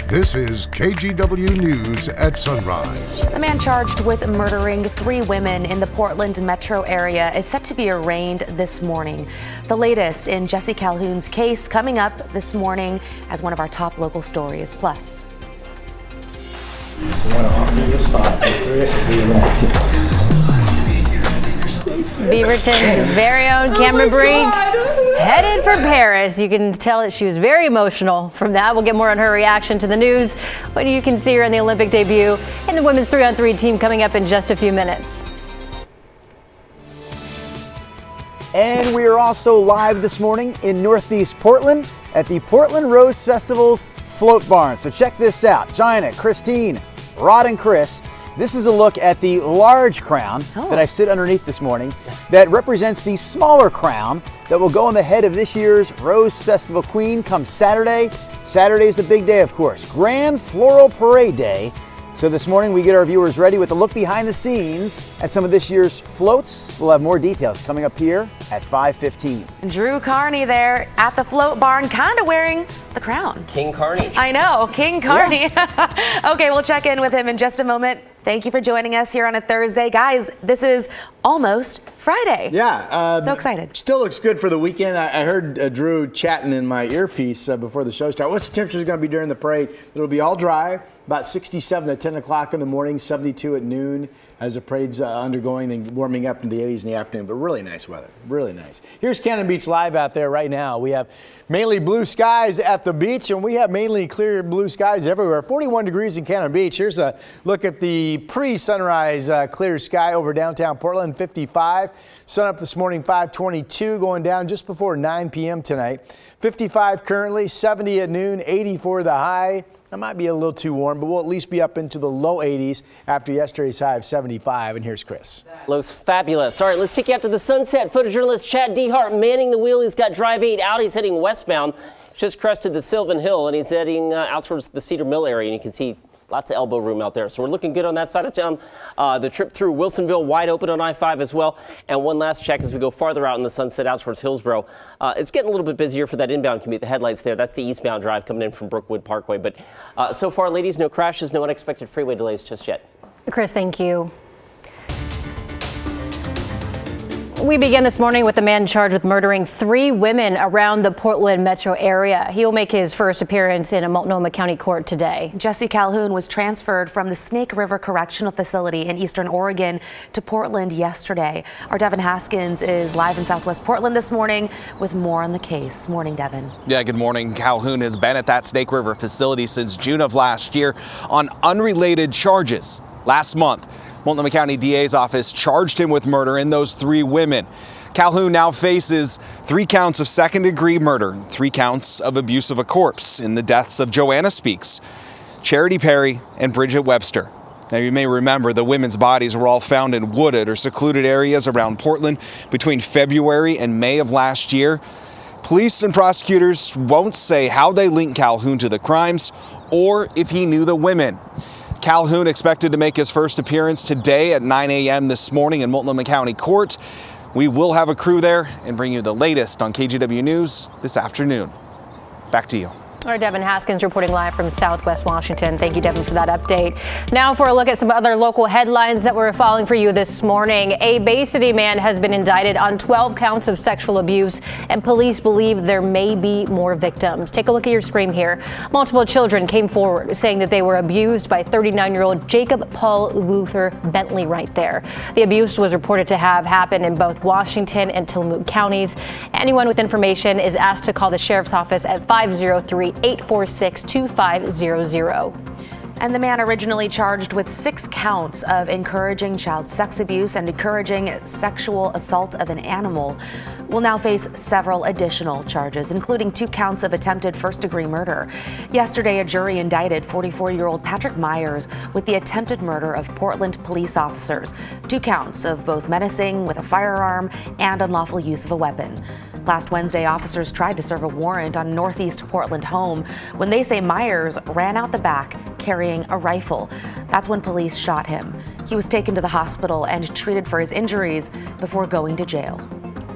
This is KGW News at Sunrise. The man charged with murdering 3 women in the Portland metro area is set to be arraigned this morning. The latest in Jesse Calhoun's case coming up this morning as one of our top local stories. Plus, Beaverton's very own Cameron Brink headed for Paris. You can tell that she was very emotional from that. We'll get more on her reaction to the news when you can see her in the Olympic debut in the women's 3-on-3 team coming up in just a few minutes. And we are also live this morning in Northeast Portland at the Portland Rose Festival's Float Barn. So check this out. Jaina, Christine, Rod, and Chris. This is a look at the large crown that I sit underneath this morning that represents the smaller crown that will go on the head of this year's Rose Festival Queen come Saturday. Saturday is the big day, of course, Grand Floral Parade Day. So this morning we get our viewers ready with a look behind the scenes at some of this year's floats. We'll have more details coming up here at 5:15. Drew Carney there at the float barn, kind of wearing the crown. King Carney. I know, King Carney. Yeah. Okay, we'll check in with him in just a moment. Thank you for joining us here on a Thursday. Guys, this is almost Friday. Yeah. So excited. Still looks good for the weekend. I heard Drew chatting in my earpiece before the show started. What's the temperature going to be during the parade? It'll be all dry, about 67 at 10 o'clock in the morning, 72 at noon as the parade's undergoing and warming up in the 80s in the afternoon. But really nice weather. Really nice. Here's Cannon Beach Live out there right now. We have mainly blue skies at the beach, and we have mainly clear blue skies everywhere. 41 degrees in Cannon Beach. Here's a look at the pre-sunrise clear sky over downtown Portland, 55. Sun up this morning, 5:22, going down just before 9 p.m. tonight. 55 currently, 70 at noon, 80 for the high. That might be a little too warm, but we'll at least be up into the low 80s after yesterday's high of 75. And here's Chris. Looks fabulous. All right, let's take you out to the sunset. Photojournalist Chad Dehart manning the wheel. He's got Drive 8 out. He's heading westbound. Just crested the Sylvan Hill, and he's heading out towards the Cedar Mill area, and you can see lots of elbow room out there. So we're looking good on that side of town. The trip through Wilsonville wide open on I-5 as well. And one last check as we go farther out in the sunset out towards Hillsborough. It's getting a little bit busier for that inbound commute. The headlights there, that's the eastbound drive coming in from Brookwood Parkway. But so far, ladies, no crashes, no unexpected freeway delays just yet. Chris, thank you. We begin this morning with a man charged with murdering 3 women around the Portland metro area. He will make his first appearance in a Multnomah County court today. Jesse Calhoun was transferred from the Snake River Correctional Facility in Eastern Oregon to Portland yesterday. Our Devin Haskins is live in Southwest Portland this morning with more on the case. Morning, Devin. Yeah, good morning. Calhoun has been at that Snake River facility since June of last year on unrelated charges. Last month, Multnomah County DA's office charged him with murder in those 3 women. Calhoun now faces 3 counts of second-degree murder, 3 counts of abuse of a corpse in the deaths of Joanna Speaks, Charity Perry, and Bridget Webster. Now, you may remember the women's bodies were all found in wooded or secluded areas around Portland between February and May of last year. Police and prosecutors won't say how they link Calhoun to the crimes or if he knew the women. Calhoun expected to make his first appearance today at 9 a.m. this morning in Multnomah County Court. We will have a crew there and bring you the latest on KGW News this afternoon. Back to you. Our Devin Haskins reporting live from Southwest Washington. Thank you, Devin, for that update. Now for a look at some other local headlines that we're following for you this morning. A Bay City man has been indicted on 12 counts of sexual abuse, and police believe there may be more victims. Take a look at your screen here. Multiple children came forward saying that they were abused by 39-year-old Jacob Paul Luther Bentley right there. The abuse was reported to have happened in both Washington and Tillamook counties. Anyone with information is asked to call the sheriff's office at 503-846-2500. And the man originally charged with 6 counts of encouraging child sex abuse and encouraging sexual assault of an animal will now face several additional charges, including 2 counts of attempted first-degree murder. Yesterday, a jury indicted 44-year-old Patrick Myers with the attempted murder of Portland police officers, 2 counts of both menacing with a firearm and unlawful use of a weapon. Last Wednesday, officers tried to serve a warrant on Northeast Portland home when they say Myers ran out the back carrying a rifle. That's when police shot him. He was taken to the hospital and treated for his injuries before going to jail.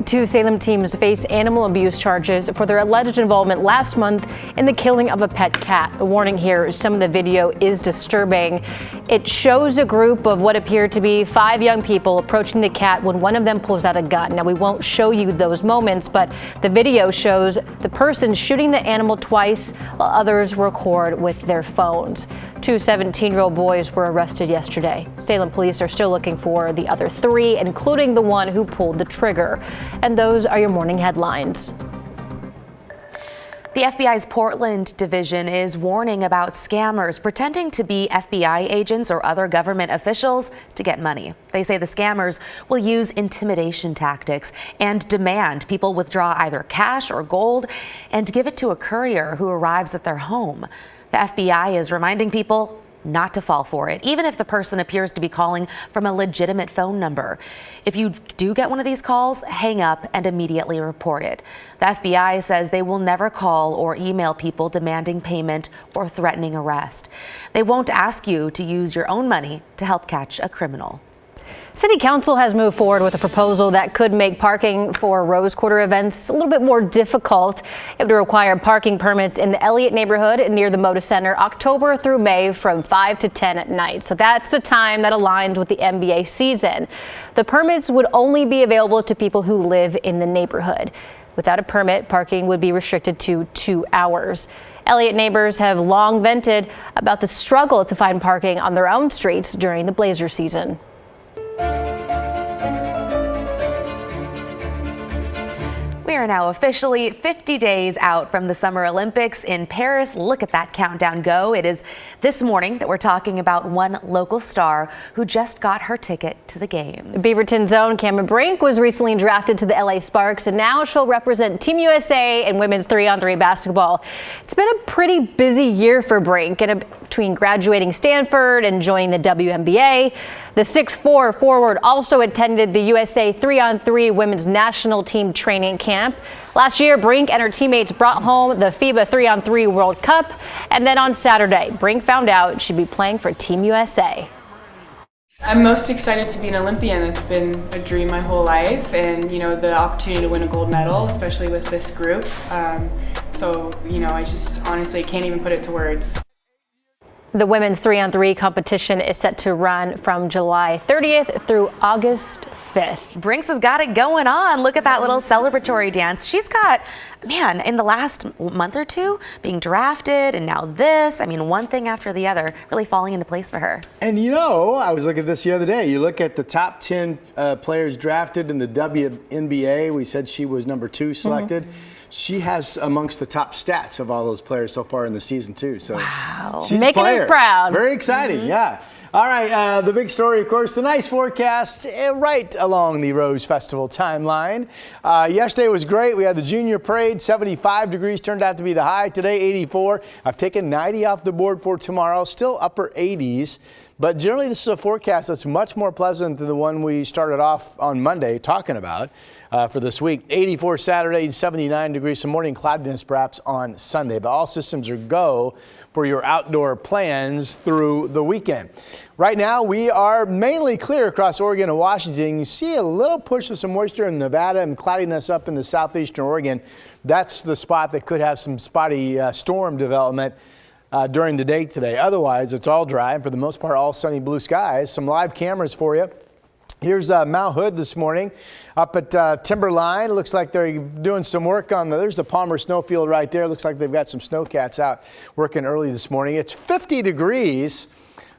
Two Salem teams face animal abuse charges for their alleged involvement last month in the killing of a pet cat. A warning here, some of the video is disturbing. It shows a group of what appear to be 5 young people approaching the cat when one of them pulls out a gun. Now, we won't show you those moments, but the video shows the person shooting the animal twice while others record with their phones. 2 17-year-old boys were arrested yesterday. Salem police are still looking for the other 3, including the one who pulled the trigger. And those are your morning headlines. The FBI's Portland division is warning about scammers pretending to be FBI agents or other government officials to get money. They say the scammers will use intimidation tactics and demand people withdraw either cash or gold and give it to a courier who arrives at their home. The FBI is reminding people not to fall for it, even if the person appears to be calling from a legitimate phone number. If you do get one of these calls, hang up and immediately report it. The FBI says they will never call or email people demanding payment or threatening arrest. They won't ask you to use your own money to help catch a criminal. City Council has moved forward with a proposal that could make parking for Rose Quarter events a little bit more difficult. It would require parking permits in the Elliott neighborhood near the Moda Center October through May from 5 to 10 at night. So that's the time that aligns with the NBA season. The permits would only be available to people who live in the neighborhood. Without a permit, parking would be restricted to 2 hours. Elliott neighbors have long vented about the struggle to find parking on their own streets during the Blazer season. We are now officially 50 days out from the Summer Olympics in Paris. Look at that countdown go. It is this morning that we're talking about one local star who just got her ticket to the games. Beaverton's own Cameron Brink was recently drafted to the LA Sparks, and now she'll represent Team USA in women's 3-on-3 basketball. It's been a pretty busy year for Brink, and between graduating Stanford and joining the WNBA. The 6'4" forward also attended the USA 3-on-3 women's national team training camp. Last year, Brink and her teammates brought home the FIBA 3-on-3 World Cup. And then on Saturday, Brink found out she'd be playing for Team USA. I'm most excited to be an Olympian. It's been a dream my whole life, and the opportunity to win a gold medal, especially with this group. I just honestly can't even put it to words. The women's 3-on-3 competition is set to run from July 30th through August 5th. Brinks has got it going on. Look at that little celebratory dance. She's got, man, in the last month or two, being drafted and now this. I mean, one thing after the other, really falling into place for her. And I was looking at this the other day. You look at the top 10 players drafted in the WNBA. We said she was number 2 selected. Mm-hmm. She has amongst the top stats of all those players so far in the season, too. So wow. She's making us proud. Very exciting, yeah. All right, the big story, of course, the nice forecast right along the Rose Festival timeline. Yesterday was great. We had the junior parade, 75 degrees turned out to be the high. Today, 84. I've taken 90 off the board for tomorrow, still upper 80s. But generally, this is a forecast that's much more pleasant than the one we started off on Monday talking about for this week. 84 Saturday, 79 degrees, some morning cloudiness perhaps on Sunday. But all systems are go for your outdoor plans through the weekend. Right now, we are mainly clear across Oregon and Washington. You see a little push of some moisture in Nevada and cloudiness up in the southeastern Oregon. That's the spot that could have some spotty storm development during the day today. Otherwise, it's all dry and for the most part, all sunny blue skies. Some live cameras for you. Here's Mount Hood this morning up at Timberline. It looks like they're doing some work on there's the Palmer Snowfield right there. Looks like they've got some snowcats out working early this morning. It's 50 degrees.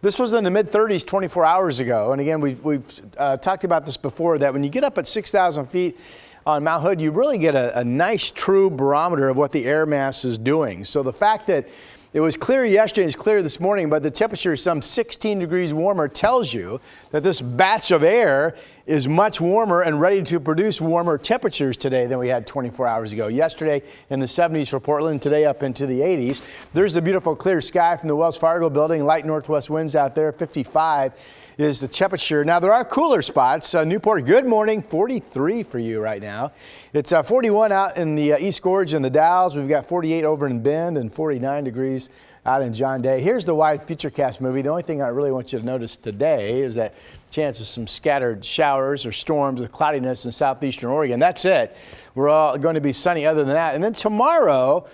This was in the mid-30s 24 hours ago. And again, we've talked about this before, that when you get up at 6,000 feet on Mount Hood, you really get a nice true barometer of what the air mass is doing. So the fact that it was clear yesterday, it's clear this morning, but the temperature is some 16 degrees warmer tells you that this batch of air is much warmer and ready to produce warmer temperatures today than we had 24 hours ago. Yesterday in the 70s for Portland, today up into the 80s. There's the beautiful clear sky from the Wells Fargo building, light northwest winds out there, 55 is the temperature. Now, there are cooler spots. Newport, good morning, 43 for you right now. It's 41 out in the East Gorge and the Dalles. We've got 48 over in Bend and 49 degrees out in John Day. Here's the wide Futurecast movie. The only thing I really want you to notice today is that chance of some scattered showers or storms with cloudiness in southeastern Oregon. That's it. We're all going to be sunny other than that. And then tomorrow,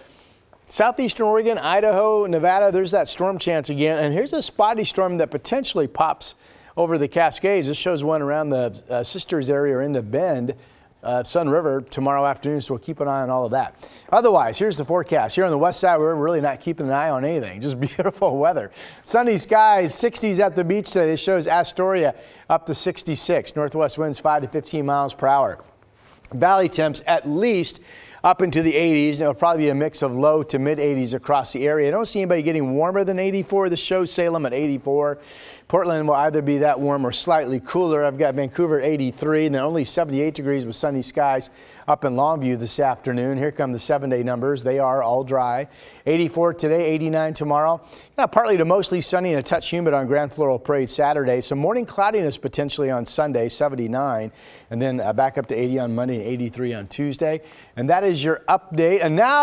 southeastern Oregon, Idaho, Nevada, there's that storm chance again. And here's a spotty storm that potentially pops over the Cascades. This shows one around the Sisters area or into Bend, Sun River tomorrow afternoon, so we'll keep an eye on all of that. Otherwise, here's the forecast. Here on the west side, we're really not keeping an eye on anything. Just beautiful weather. Sunny skies, 60s at the beach today. This shows Astoria up to 66. Northwest winds 5 to 15 miles per hour. Valley temps at least up into the 80s. It'll probably be a mix of low to mid 80s across the area. I don't see anybody getting warmer than 84. The show Salem at 84. Portland will either be that warm or slightly cooler. I've got Vancouver at 83 and then only 78 degrees with sunny skies up in Longview this afternoon. Here come the 7-day numbers. They are all dry. 84 today, 89 tomorrow. Partly to mostly sunny and a touch humid on Grand Floral Parade Saturday. Some morning cloudiness potentially on Sunday, 79, and then back up to 80 on Monday and 83 on Tuesday. And that is your update. And now